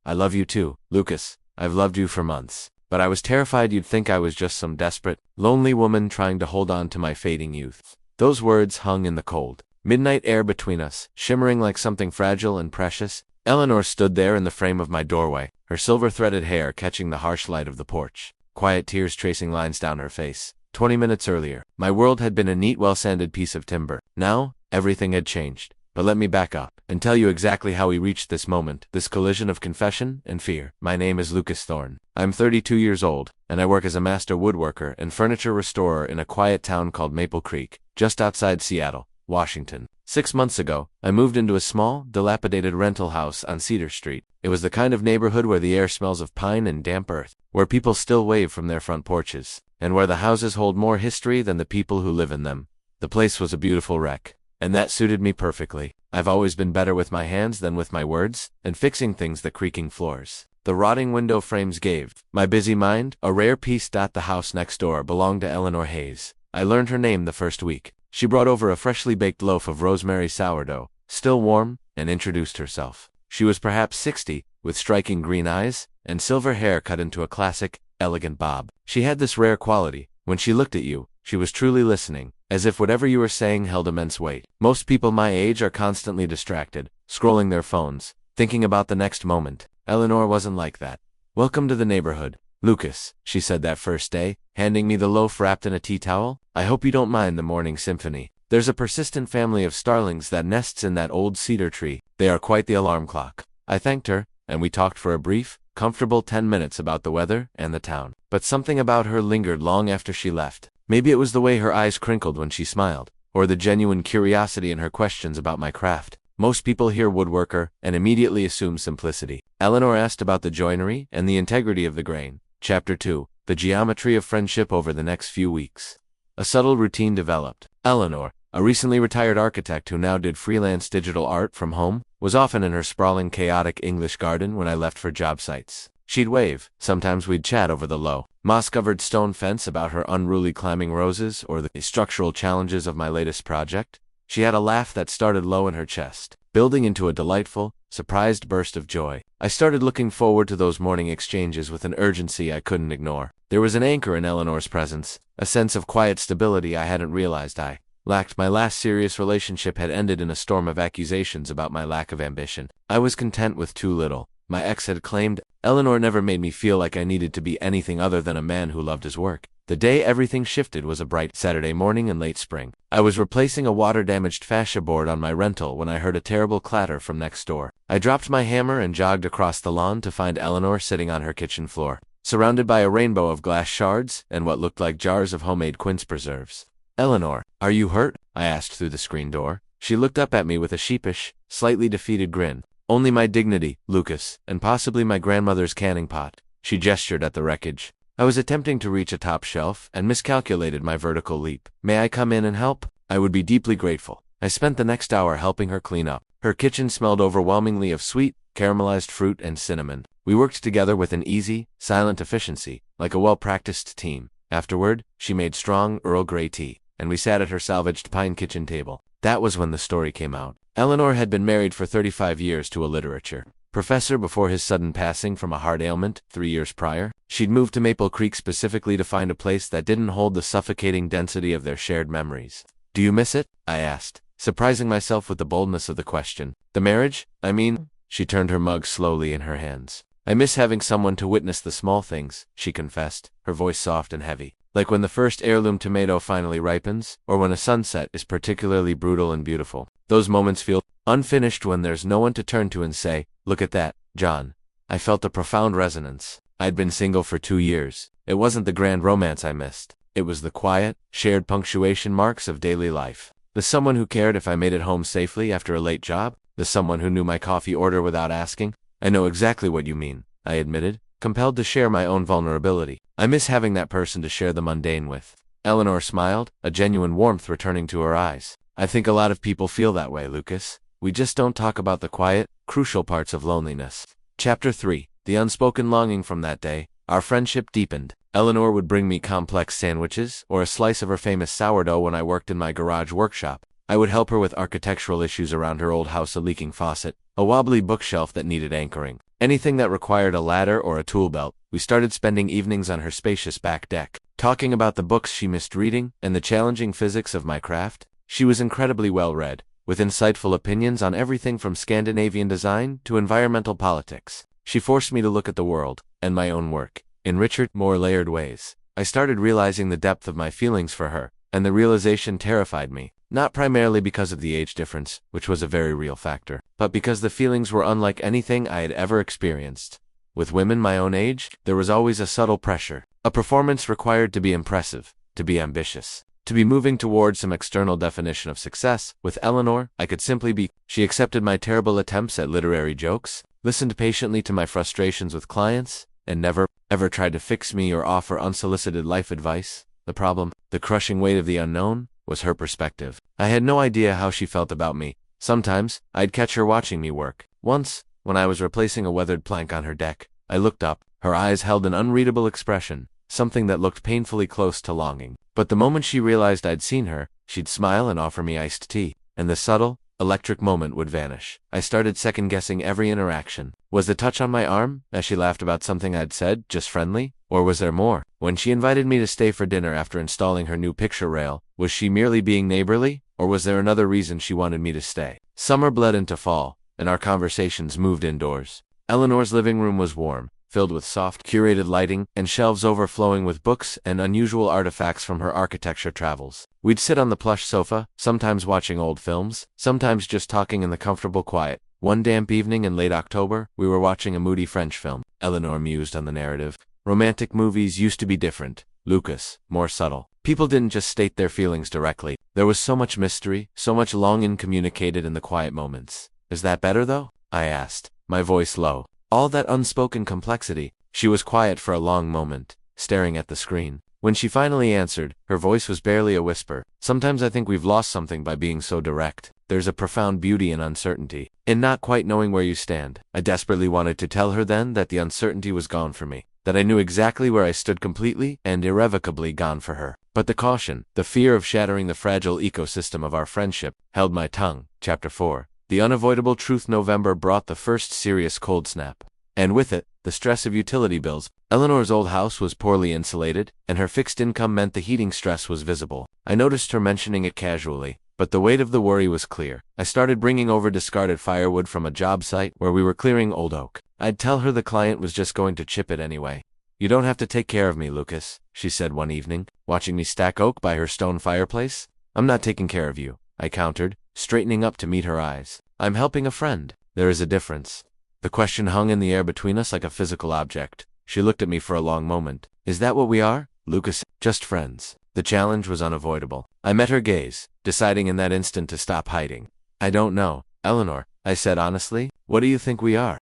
I love you too, Lucas. I've loved you for months. But I was terrified you'd think I was just some desperate, lonely woman trying to hold on to my fading youth. Those words hung in the cold midnight air between us, shimmering like something fragile and precious. Eleanor stood there in the frame of my doorway, her silver-threaded hair catching the harsh light of the porch, quiet tears tracing lines down her face. 20 minutes earlier, my world had been a neat, well-sanded piece of timber. Now, everything had changed. But let me back up and tell you exactly how we reached this moment, this collision of confession and fear. My name is Lucas Thorne. I'm 32 years old, and I work as a master woodworker and furniture restorer in a quiet town called Maple Creek, just outside Seattle, Washington. 6 months ago, I moved into a small, dilapidated rental house on Cedar Street. It was the kind of neighborhood where the air smells of pine and damp earth, where people still wave from their front porches, and where the houses hold more history than the people who live in them. The place was a beautiful wreck, and that suited me perfectly. I've always been better with my hands than with my words, and fixing things the creaking floors, the rotting window frames gave my busy mind a rare peace. The house next door belonged to Eleanor Hayes. I learned her name the first week. She brought over a freshly baked loaf of rosemary sourdough, still warm, and introduced herself. She was perhaps 60, with striking green eyes, and silver hair cut into a classic, elegant bob. She had this rare quality: when she looked at you, she was truly listening, as if whatever you were saying held immense weight. Most people my age are constantly distracted, scrolling their phones, thinking about the next moment. Eleanor wasn't like that. "Welcome to the neighborhood, Lucas," she said that first day, handing me the loaf wrapped in a tea towel. "I hope you don't mind the morning symphony. There's a persistent family of starlings that nests in that old cedar tree. They are quite the alarm clock." I thanked her, and we talked for a brief, comfortable 10 minutes about the weather and the town. But something about her lingered long after she left. Maybe it was the way her eyes crinkled when she smiled, or the genuine curiosity in her questions about my craft. Most people hear woodworker and immediately assume simplicity. Eleanor asked about the joinery and the integrity of the grain. Chapter 2. The geometry of friendship. Over the next few weeks, a subtle routine developed. Eleanor, a recently retired architect who now did freelance digital art from home, was often in her sprawling, chaotic English garden when I left for job sites. She'd wave. Sometimes we'd chat over the low, moss-covered stone fence about her unruly climbing roses or the structural challenges of my latest project. She had a laugh that started low in her chest, building into a delightful, surprised burst of joy. I started looking forward to those morning exchanges with an urgency I couldn't ignore. There was an anchor in Eleanor's presence, a sense of quiet stability I hadn't realized I lacked. My last serious relationship had ended in a storm of accusations about my lack of ambition. I was content with too little, my ex had claimed. Eleanor never made me feel like I needed to be anything other than a man who loved his work. The day everything shifted was a bright Saturday morning in late spring. I was replacing a water-damaged fascia board on my rental when I heard a terrible clatter from next door. I dropped my hammer and jogged across the lawn to find Eleanor sitting on her kitchen floor, surrounded by a rainbow of glass shards and what looked like jars of homemade quince preserves. "Eleanor, are you hurt?" I asked through the screen door. She looked up at me with a sheepish, slightly defeated grin. "Only my dignity, Lucas, and possibly my grandmother's canning pot." She gestured at the wreckage. I was attempting to reach a top shelf and miscalculated my vertical leap. "May I come in and help?" "I would be deeply grateful." I spent the next hour helping her clean up. Her kitchen smelled overwhelmingly of sweet, caramelized fruit and cinnamon. We worked together with an easy, silent efficiency, like a well-practiced team. Afterward, she made strong Earl Grey tea, and we sat at her salvaged pine kitchen table. That was when the story came out. Eleanor had been married for 35 years to a literature professor before his sudden passing from a heart ailment 3 years prior. She'd moved to Maple Creek specifically to find a place that didn't hold the suffocating density of their shared memories. "Do you miss it?" I asked, surprising myself with the boldness of the question. "The marriage, I mean?" She turned her mug slowly in her hands. "I miss having someone to witness the small things," she confessed, her voice soft and heavy. "Like when the first heirloom tomato finally ripens, or when a sunset is particularly brutal and beautiful. Those moments feel unfinished when there's no one to turn to and say, 'Look at that, John.'" I felt a profound resonance. I'd been single for 2 years. It wasn't the grand romance I missed. It was the quiet, shared punctuation marks of daily life. The someone who cared if I made it home safely after a late job. The someone who knew my coffee order without asking. "I know exactly what you mean," I admitted, compelled to share my own vulnerability. "I miss having that person to share the mundane with." Eleanor smiled, a genuine warmth returning to her eyes. "I think a lot of people feel that way, Lucas. We just don't talk about the quiet, crucial parts of loneliness." Chapter 3. The unspoken longing. From that day, our friendship deepened. Eleanor would bring me complex sandwiches or a slice of her famous sourdough when I worked in my garage workshop. I would help her with architectural issues around her old house, a leaking faucet, a wobbly bookshelf that needed anchoring. Anything that required a ladder or a tool belt. We started spending evenings on her spacious back deck, talking about the books she missed reading and the challenging physics of my craft. She was incredibly well-read, with insightful opinions on everything from Scandinavian design to environmental politics. She forced me to look at the world, and my own work, in richer, more layered ways. I started realizing the depth of my feelings for her, and the realization terrified me, not primarily because of the age difference, which was a very real factor, but because the feelings were unlike anything I had ever experienced. With women my own age, there was always a subtle pressure, a performance required to be impressive, to be ambitious, to be moving towards some external definition of success. With Eleanor, I could simply be. She accepted my terrible attempts at literary jokes, listened patiently to my frustrations with clients, and never, ever tried to fix me or offer unsolicited life advice. The problem, the crushing weight of the unknown, was her perspective. I had no idea how she felt about me. Sometimes, I'd catch her watching me work. Once, when I was replacing a weathered plank on her deck, I looked up. Her eyes held an unreadable expression, something that looked painfully close to longing. But the moment she realized I'd seen her, she'd smile and offer me iced tea, and the subtle, electric moment would vanish. I started second-guessing every interaction. Was the touch on my arm, as she laughed about something I'd said, just friendly? Or was there more? When she invited me to stay for dinner after installing her new picture rail, was she merely being neighborly? Or was there another reason she wanted me to stay? Summer bled into fall, and our conversations moved indoors. Eleanor's living room was warm, filled with soft, curated lighting, and shelves overflowing with books and unusual artifacts from her architecture travels. We'd sit on the plush sofa, sometimes watching old films, sometimes just talking in the comfortable quiet. One damp evening in late October, we were watching a moody French film. Eleanor mused on the narrative. Romantic movies used to be different, Lucas, more subtle. People didn't just state their feelings directly. There was so much mystery, so much longing communicated in the quiet moments. Is that better, though? I asked, my voice low. All that unspoken complexity. She was quiet for a long moment, staring at the screen. When she finally answered, her voice was barely a whisper. Sometimes I think we've lost something by being so direct. There's a profound beauty in uncertainty, in not quite knowing where you stand. I desperately wanted to tell her then that the uncertainty was gone for me, that I knew exactly where I stood, completely and irrevocably gone for her. But the caution, the fear of shattering the fragile ecosystem of our friendship, held my tongue. Chapter 4. The unavoidable truth. November brought the first serious cold snap. And with it, the stress of utility bills. Eleanor's old house was poorly insulated, and her fixed income meant the heating stress was visible. I noticed her mentioning it casually, but the weight of the worry was clear. I started bringing over discarded firewood from a job site where we were clearing old oak. I'd tell her the client was just going to chip it anyway. You don't have to take care of me, Lucas, she said one evening, watching me stack oak by her stone fireplace. I'm not taking care of you, I countered, straightening up to meet her eyes. I'm helping a friend. There is a difference. The question hung in the air between us like a physical object. She looked at me for a long moment. Is that what we are, Lucas? Just friends. The challenge was unavoidable. I met her gaze, deciding in that instant to stop hiding. I don't know, Eleanor, I said honestly. What do you think we are?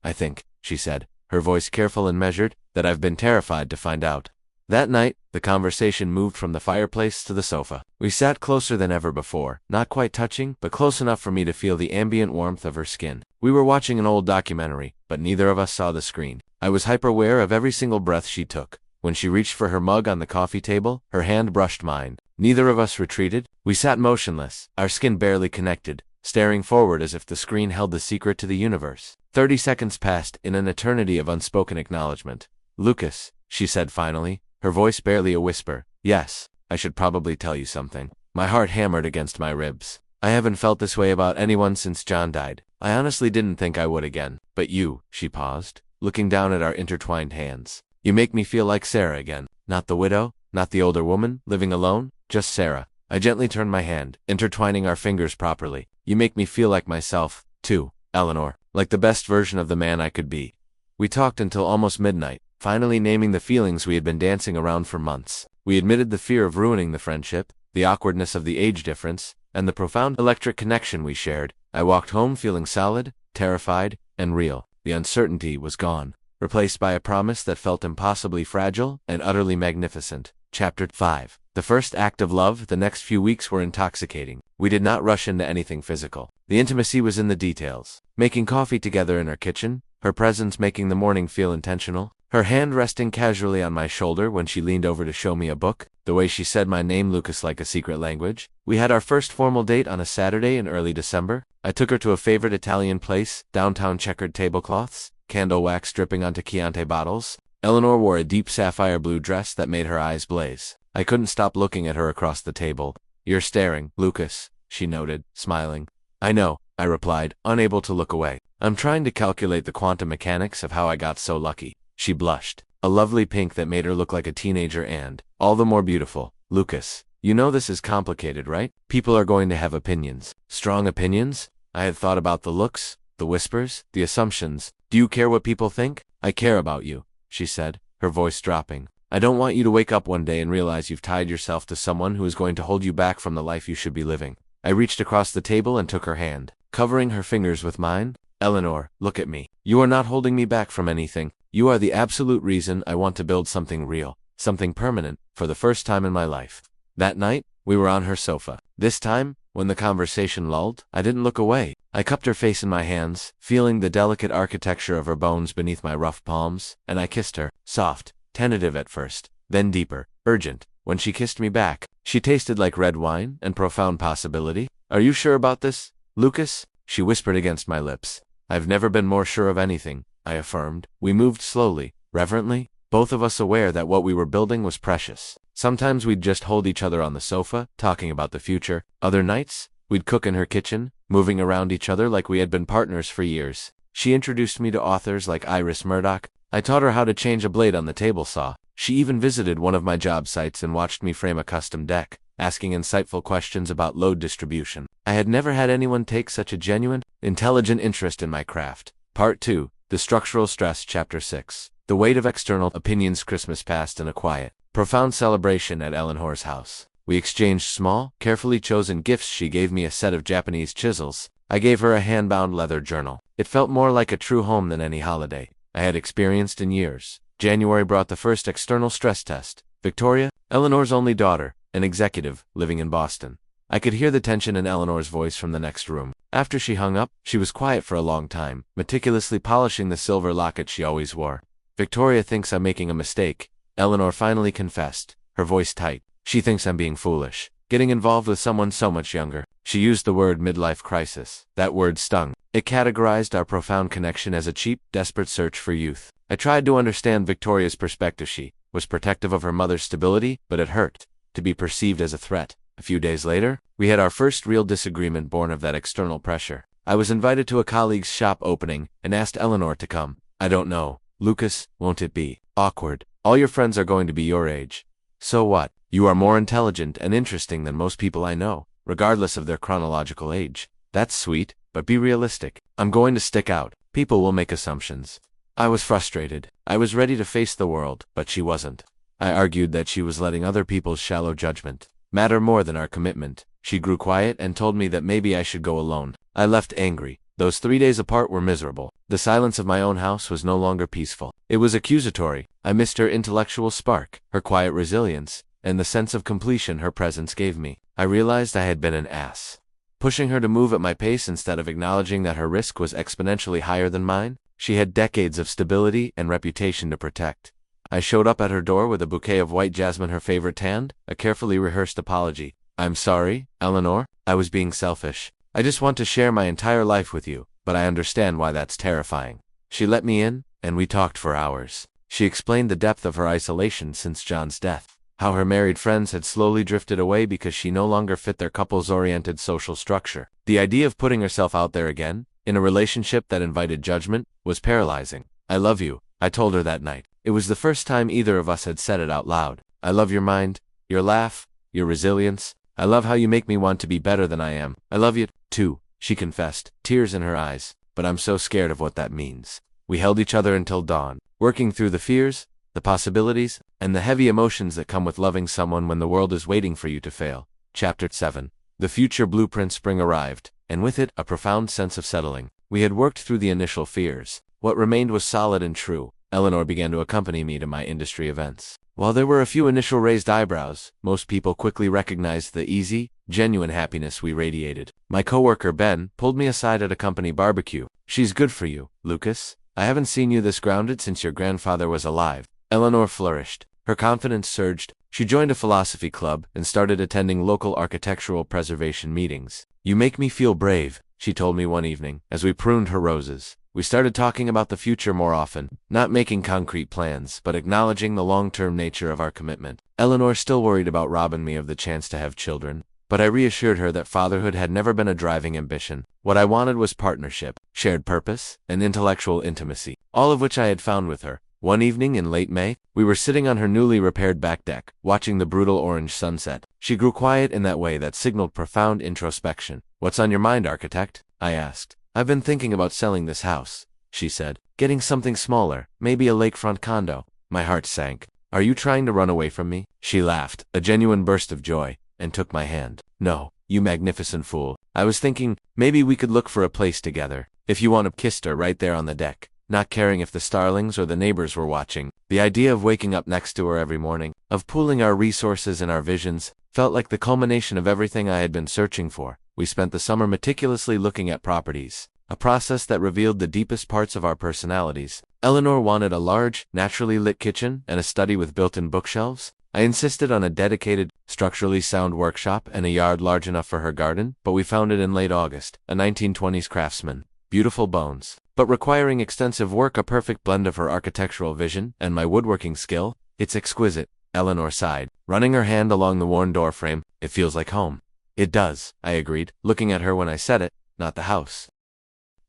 I think, she said, her voice careful and measured, that I've been terrified to find out. That night, the conversation moved from the fireplace to the sofa. We sat closer than ever before, not quite touching, but close enough for me to feel the ambient warmth of her skin. We were watching an old documentary, but neither of us saw the screen. I was hyper-aware of every single breath she took. When she reached for her mug on the coffee table, her hand brushed mine. Neither of us retreated. We sat motionless, our skin barely connected, staring forward as if the screen held the secret to the universe. 30 seconds passed in an eternity of unspoken acknowledgement. Lucas, she said finally, her voice barely a whisper. Yes, I should probably tell you something. My heart hammered against my ribs. I haven't felt this way about anyone since John died. I honestly didn't think I would again. But you, she paused, looking down at our intertwined hands. You make me feel like Sarah again. Not the widow, not the older woman, living alone, just Sarah. I gently turned my hand, intertwining our fingers properly. You make me feel like myself, too, Eleanor. Like the best version of the man I could be. We talked until almost midnight, finally naming the feelings we had been dancing around for months. We admitted the fear of ruining the friendship, the awkwardness of the age difference, and the profound electric connection we shared. I walked home feeling solid, terrified, and real. The uncertainty was gone, replaced by a promise that felt impossibly fragile and utterly magnificent. Chapter 5. The first act of love. The next few weeks were intoxicating. We did not rush into anything physical. The intimacy was in the details. Making coffee together in our kitchen, her presence making the morning feel intentional, her hand resting casually on my shoulder when she leaned over to show me a book, the way she said my name, Lucas, like a secret language. We had our first formal date on a Saturday in early December. I took her to a favorite Italian place, downtown, checkered tablecloths, candle wax dripping onto Chianti bottles. Eleanor wore a deep sapphire blue dress that made her eyes blaze. I couldn't stop looking at her across the table. "You're staring, Lucas," she noted, smiling. "I know," I replied, unable to look away. "I'm trying to calculate the quantum mechanics of how I got so lucky." She blushed, a lovely pink that made her look like a teenager and, all the more beautiful. "Lucas, you know this is complicated, right? People are going to have opinions. Strong opinions?" I had thought about the looks, the whispers, the assumptions. "Do you care what people think?" "I care about you," she said, her voice dropping. "I don't want you to wake up one day and realize you've tied yourself to someone who is going to hold you back from the life you should be living." I reached across the table and took her hand, covering her fingers with mine. "Eleanor, look at me. You are not holding me back from anything. You are the absolute reason I want to build something real, something permanent, for the first time in my life." That night, we were on her sofa. This time, when the conversation lulled, I didn't look away. I cupped her face in my hands, feeling the delicate architecture of her bones beneath my rough palms, and I kissed her, soft, tentative at first, then deeper, urgent. When she kissed me back, she tasted like red wine and profound possibility. "Are you sure about this, Lucas?" she whispered against my lips. "I've never been more sure of anything," I affirmed. We moved slowly, reverently, both of us aware that what we were building was precious. Sometimes we'd just hold each other on the sofa, talking about the future. Other nights, we'd cook in her kitchen, moving around each other like we had been partners for years. She introduced me to authors like Iris Murdoch. I taught her how to change a blade on the table saw. She even visited one of my job sites and watched me frame a custom deck, asking insightful questions about load distribution. I had never had anyone take such a genuine, intelligent interest in my craft. Part 2, The Structural Stress, Chapter 6. The Weight of External Opinions. Christmas passed in a quiet, profound celebration at Eleanor's house. We exchanged small, carefully chosen gifts. She gave me a set of Japanese chisels. I gave her a hand-bound leather journal. It felt more like a true home than any holiday I had experienced in years. January brought the first external stress test. Victoria, Eleanor's only daughter, an executive, living in Boston. I could hear the tension in Eleanor's voice from the next room. After she hung up, she was quiet for a long time, meticulously polishing the silver locket she always wore. "Victoria thinks I'm making a mistake," Eleanor finally confessed, her voice tight. "She thinks I'm being foolish, getting involved with someone so much younger." She used the word midlife crisis. That word stung. It categorized our profound connection as a cheap, desperate search for youth. I tried to understand Victoria's perspective. She was protective of her mother's stability, but it hurt to be perceived as a threat. A few days later, we had our first real disagreement born of that external pressure. I was invited to a colleague's shop opening and asked Eleanor to come. "I don't know, Lucas, won't it be awkward? All your friends are going to be your age." "So what? You are more intelligent and interesting than most people I know, regardless of their chronological age." "That's sweet, but be realistic. I'm going to stick out. People will make assumptions." I was frustrated. I was ready to face the world, but she wasn't. I argued that she was letting other people's shallow judgment matter more than our commitment. She grew quiet and told me that maybe I should go alone. I left angry. Those 3 days apart were miserable. The silence of my own house was no longer peaceful. It was accusatory. I missed her intellectual spark, her quiet resilience, and the sense of completion her presence gave me. I realized I had been an ass, pushing her to move at my pace instead of acknowledging that her risk was exponentially higher than mine. She had decades of stability and reputation to protect. I showed up at her door with a bouquet of white jasmine, her favorite hand, a carefully rehearsed apology. "I'm sorry, Eleanor. I was being selfish. I just want to share my entire life with you, but I understand why that's terrifying." She let me in, and we talked for hours. She explained the depth of her isolation since John's death, how her married friends had slowly drifted away because she no longer fit their couples-oriented social structure. The idea of putting herself out there again, in a relationship that invited judgment, was paralyzing. "I love you," I told her that night. It was the first time either of us had said it out loud. "I love your mind, your laugh, your resilience. I love how you make me want to be better than I am. I love you, too," she confessed, tears in her eyes. "But I'm so scared of what that means." We held each other until dawn, working through the fears, the possibilities, and the heavy emotions that come with loving someone when the world is waiting for you to fail. Chapter 7. The future blueprint. Spring arrived, and with it, a profound sense of settling. We had worked through the initial fears. What remained was solid and true. Eleanor began to accompany me to my industry events. While there were a few initial raised eyebrows, most people quickly recognized the easy, genuine happiness we radiated. My coworker Ben pulled me aside at a company barbecue. "She's good for you, Lucas," I haven't seen you this grounded since your grandfather was alive. Eleanor flourished. Her confidence surged. She joined a philosophy club and started attending local architectural preservation meetings. You make me feel brave, she told me one evening, as we pruned her roses. We started talking about the future more often, not making concrete plans, but acknowledging the long-term nature of our commitment. Eleanor still worried about robbing me of the chance to have children, but I reassured her that fatherhood had never been a driving ambition. What I wanted was partnership, shared purpose, and intellectual intimacy, all of which I had found with her. One evening in late May, we were sitting on her newly repaired back deck, watching the brutal orange sunset. She grew quiet in that way that signaled profound introspection. "What's on your mind, architect?" I asked. "I've been thinking about selling this house," she said. "Getting something smaller, maybe a lakefront condo." My heart sank. "Are you trying to run away from me?" She laughed, a genuine burst of joy, and took my hand. "No, you magnificent fool. I was thinking, maybe we could look for a place together. If you want to," kissed her right there on the deck, not caring if the starlings or the neighbors were watching. The idea of waking up next to her every morning, of pooling our resources and our visions, felt like the culmination of everything I had been searching for. We spent the summer meticulously looking at properties, a process that revealed the deepest parts of our personalities. Eleanor wanted a large, naturally lit kitchen and a study with built-in bookshelves. I insisted on a dedicated, structurally sound workshop and a yard large enough for her garden, but we found it in late August, a 1920s craftsman. Beautiful bones, but requiring extensive work, a perfect blend of her architectural vision and my woodworking skill. "It's exquisite," Eleanor sighed, running her hand along the worn door frame. "It feels like home." "It does," I agreed, looking at her when I said it, not the house.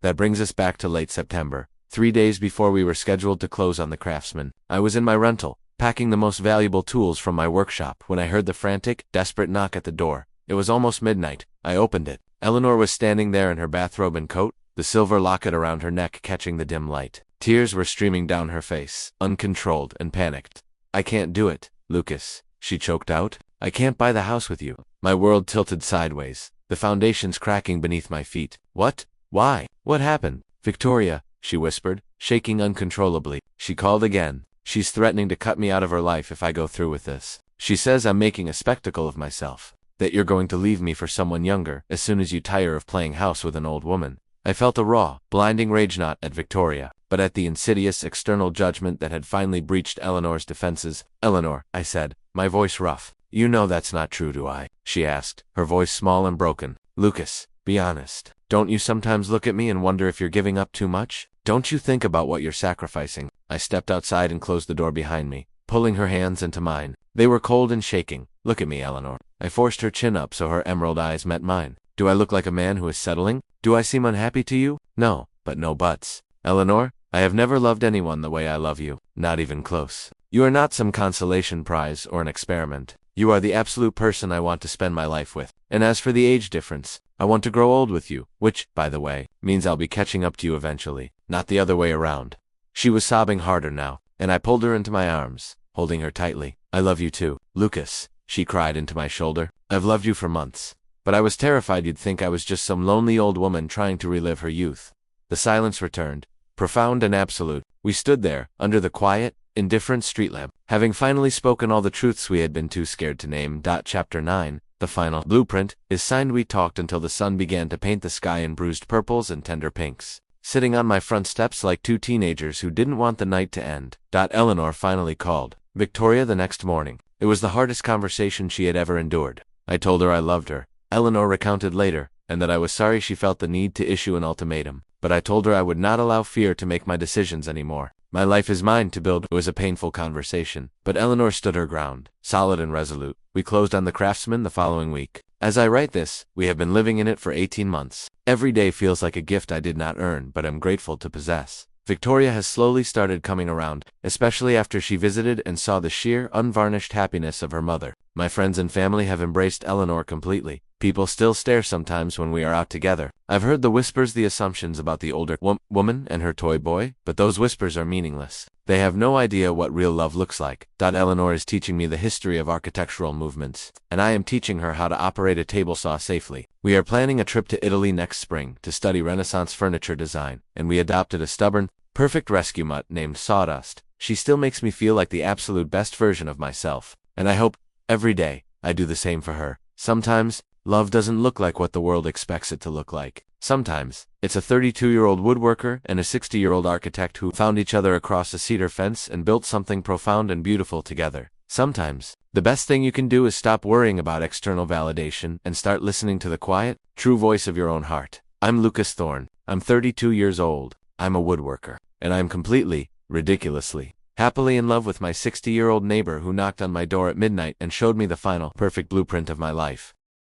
That brings us back to late September, 3 days before we were scheduled to close on the craftsman. I was in my rental, packing the most valuable tools from my workshop, when I heard the frantic, desperate knock at the door. It was almost midnight. I opened it. Eleanor was standing there in her bathrobe and coat, the silver locket around her neck catching the dim light. Tears were streaming down her face, uncontrolled and panicked. "I can't do it, Lucas," she choked out. "I can't buy the house with you." My world tilted sideways, the foundations cracking beneath my feet. "What? Why? What happened?" "Victoria," she whispered, shaking uncontrollably. She called again. "She's threatening to cut me out of her life if I go through with this. She says I'm making a spectacle of myself, that you're going to leave me for someone younger as soon as you tire of playing house with an old woman." I felt a raw, blinding rage, not at Victoria, but at the insidious external judgment that had finally breached Eleanor's defenses. "Eleanor," I said, my voice rough, "you know that's not true, do I?" she asked, her voice small and broken. "Lucas, be honest. Don't you sometimes look at me and wonder if you're giving up too much? Don't you think about what you're sacrificing?" I stepped outside and closed the door behind me, pulling her hands into mine. They were cold and shaking. "Look at me, Eleanor." I forced her chin up so her emerald eyes met mine. "Do I look like a man who is settling? Do I seem unhappy to you?" "No, but no buts. Eleanor, I have never loved anyone the way I love you, not even close. You are not some consolation prize or an experiment. You are the absolute person I want to spend my life with. And as for the age difference, I want to grow old with you, which, by the way, means I'll be catching up to you eventually, not the other way around." She was sobbing harder now, and I pulled her into my arms, holding her tightly. "I love you too, Lucas," she cried into my shoulder. "I've loved you for months, but I was terrified you'd think I was just some lonely old woman trying to relive her youth." The silence returned, profound and absolute. We stood there, under the quiet, indifferent street lamp, having finally spoken all the truths we had been too scared to name. Chapter 9, the final blueprint, is signed. We talked until the sun began to paint the sky in bruised purples and tender pinks, sitting on my front steps like two teenagers who didn't want the night to end. Eleanor finally called Victoria the next morning. It was the hardest conversation she had ever endured. I told her I loved her, Eleanor recounted later, and that I was sorry she felt the need to issue an ultimatum. But I told her I would not allow fear to make my decisions anymore. My life is mine to build. It was a painful conversation, but Eleanor stood her ground, solid and resolute. We closed on the craftsman the following week. As I write this, we have been living in it for 18 months. Every day feels like a gift I did not earn but am grateful to possess. Victoria has slowly started coming around, especially after she visited and saw the sheer, unvarnished happiness of her mother. My friends and family have embraced Eleanor completely. People still stare sometimes when we are out together. I've heard the whispers, the assumptions about the older woman and her toy boy, but those whispers are meaningless. They have no idea what real love looks like. Eleanor is teaching me the history of architectural movements, and I am teaching her how to operate a table saw safely. We are planning a trip to Italy next spring to study Renaissance furniture design, and we adopted a stubborn, perfect rescue mutt named Sawdust. She still makes me feel like the absolute best version of myself, and I hope, every day, I do the same for her. Sometimes, love doesn't look like what the world expects it to look like. Sometimes, It's a 32-year-old woodworker and a 60-year-old architect who found each other across a cedar fence and built something profound and beautiful together. Sometimes, the best thing you can do is stop worrying about external validation and start listening to the quiet, true voice of your own heart. I'm Lucas Thorne. I'm 32 years old. I'm a woodworker. And I'm completely, ridiculously, happily in love with my 60-year-old neighbor who knocked on my door at midnight and showed me the final, perfect blueprint of my life.